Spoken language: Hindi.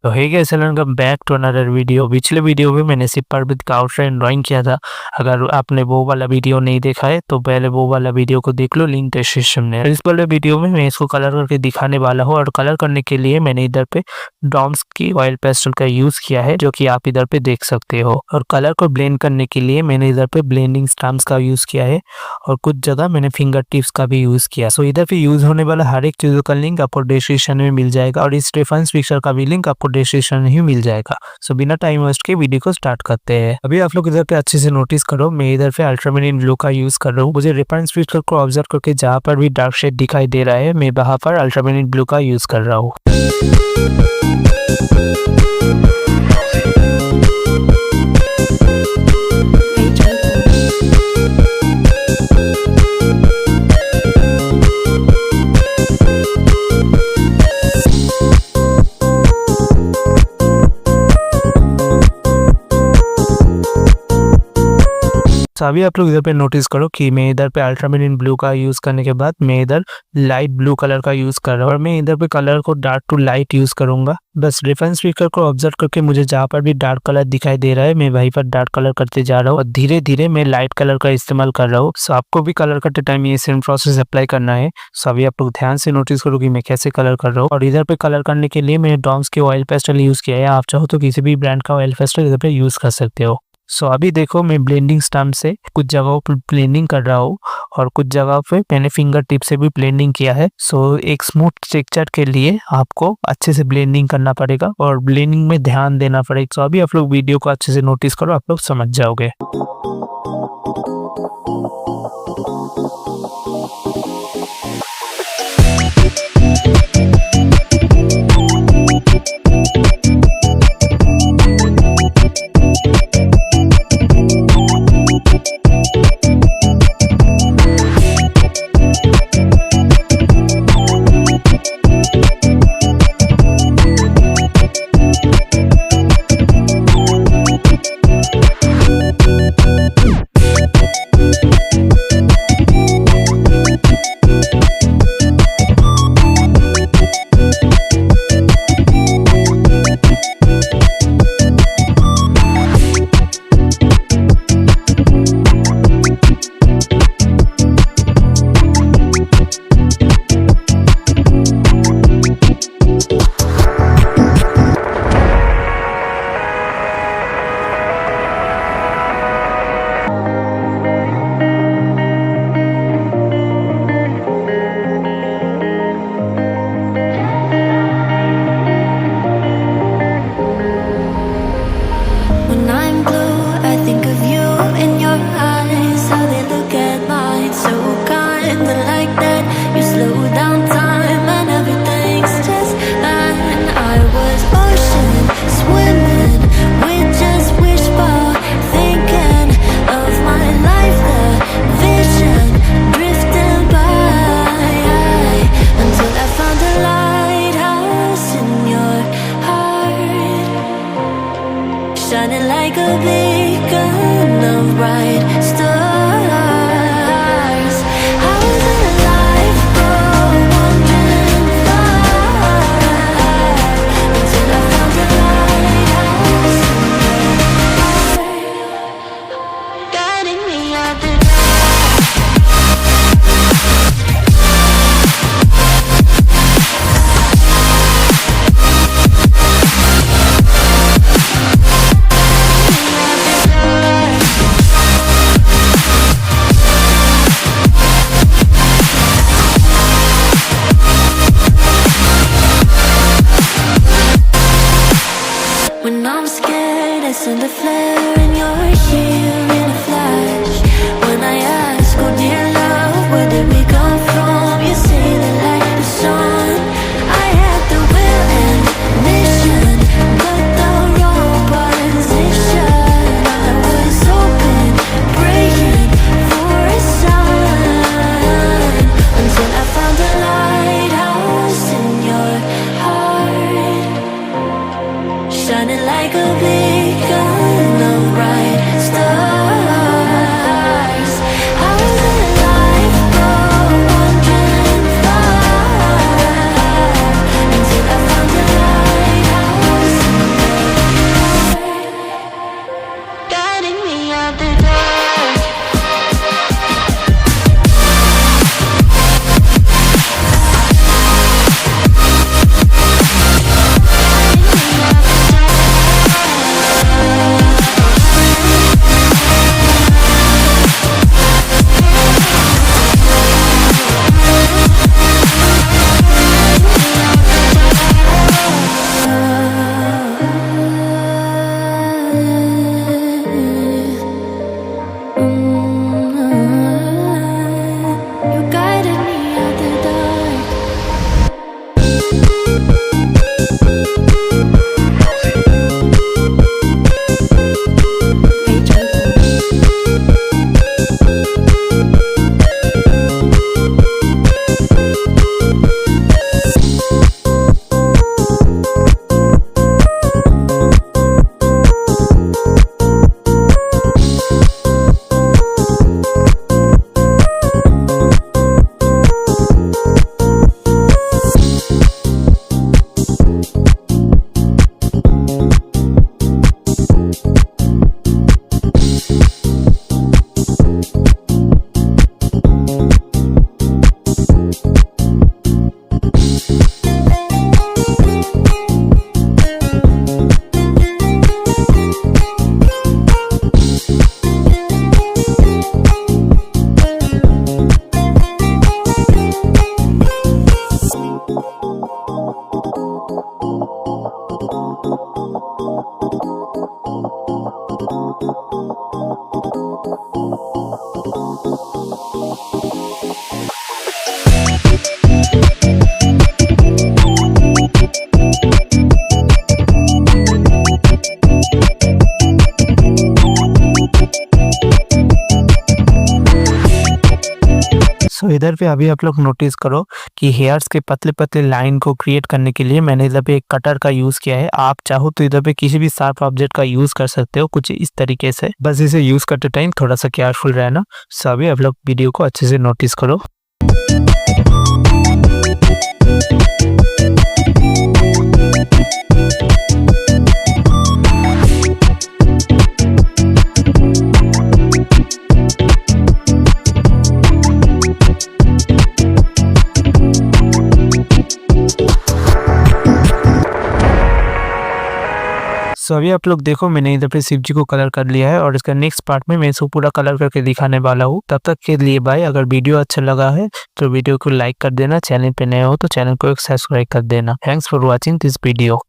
तो hey guys, welcome back to another video. पिछले वीडियो में मैंने शिव पार्वती का आउटलाइन ड्राइंग किया था। अगर आपने वो वाला वीडियो नहीं देखा है तो पहले वो वाला वीडियो को देख लो, लिंक डिस्क्रिप्शन में। इस वाले वीडियो में मैं इसको कलर करके दिखाने वाला हूँ और कलर करने के लिए मैंने इधर पे डॉम्स की ऑयल पेस्टल का यूज किया है, जो कि आप इधर पे देख सकते हो। और कलर को ब्लेंड करने के लिए मैंने इधर पे ब्लेंडिंग स्टम्प्स का यूज किया है और कुछ जगह मैंने फिंगर टिप्स का भी यूज किया। सो इधर पे यूज होने वाला हर एक चीजों का लिंक आपको डिस्क्रिप्शन में मिल जाएगा और इस रेफरेंस पिक्चर का भी लिंक आपको डिस्क्रिप्शन में ही मिल जाएगा। सो बिना टाइम वेस्ट के वीडियो को स्टार्ट करते हैं। अभी आप लोग इधर पे अच्छे से नोटिस करो, मैं इधर पे अल्ट्रामरीन ब्लू का यूज कर रहा हूँ। मुझे रेफरेंस पिक्चर को ऑब्जर्व करके जहाँ पर भी डार्क शेड दिखाई दे रहा है, मैं वहाँ पर अल्ट्रामरीन ब्लू का यूज कर रहा हूँ। अभी आप लोग इधर पे नोटिस करो कि मैं इधर पे अल्ट्रामरीन ब्लू का यूज करने के बाद मैं इधर लाइट ब्लू कलर का यूज कर रहा हूँ और मैं इधर पे कलर को डार्क टू लाइट यूज करूंगा। बस रेफरेंस पिक्चर को ऑब्जर्व करके मुझे जहाँ पर भी डार्क कलर दिखाई दे रहा है, मैं वहीं पर डार्क कलर करते जा रहा हूँ और धीरे धीरे मैं लाइट कलर का इस्तेमाल कर रहा हूँ। सो आपको भी कलर करते टाइम ये सेम प्रोसेस अप्लाई करना है। सो अभी आप लोग ध्यान से नोटिस करो कि मैं कैसे कलर कर रहा हूँ। और इधर पे कलर करने के लिए मैंने डॉम्स के ऑयल पेस्टल यूज किया है। आप चाहो तो किसी भी ब्रांड का ऑयल पेस्टल इधर पे यूज कर सकते हो। सो अभी देखो, मैं ब्लेंडिंग स्टम्प से कुछ जगहों पर ब्लेंडिंग कर रहा हूँ और कुछ जगह पे मैंने फिंगर टिप से भी ब्लेंडिंग किया है। सो एक स्मूथ टेक्सचर के लिए आपको अच्छे से ब्लेंडिंग करना पड़ेगा और ब्लेंडिंग में ध्यान देना पड़ेगा। सो अभी आप लोग वीडियो को अच्छे से नोटिस करो, आप लोग समझ जाओगे। Shining like a beacon of bright stars. I was alive for wandering far until I found the lighthouse guiding me out the when I'm scared, I send a flare and you're here in a flash. When I ask, oh dear love, where did we come from? You say the light is on. I had the will and mission, but the wrong position. I was open, praying for a sign until I found the lighthouse in your heart. Shining like a beacon of bright stars. I was alive for wandering far until I found the lighthouse सो इधर पे अभी आप लोग नोटिस करो कि हेयर्स के पतले पतले लाइन को क्रिएट करने के लिए मैंने इधर पे एक कटर का यूज किया है। आप चाहो तो इधर पे किसी भी शार्प ऑब्जेक्ट का यूज कर सकते हो कुछ इस तरीके से, बस इसे यूज करते टाइम थोड़ा सा केयरफुल रहना। सो अभी आप लोग वीडियो को अच्छे से नोटिस करो। सो अभी आप लोग देखो मैंने इधर पे शिव जी को कलर कर लिया है और इसका नेक्स्ट पार्ट में मैं इसको पूरा कलर करके दिखाने वाला हूँ। तब तक के लिए बाय। अगर वीडियो अच्छा लगा है तो वीडियो को लाइक कर देना, चैनल पे नए हो तो चैनल को सब्सक्राइब कर देना। Thanks for watching this video.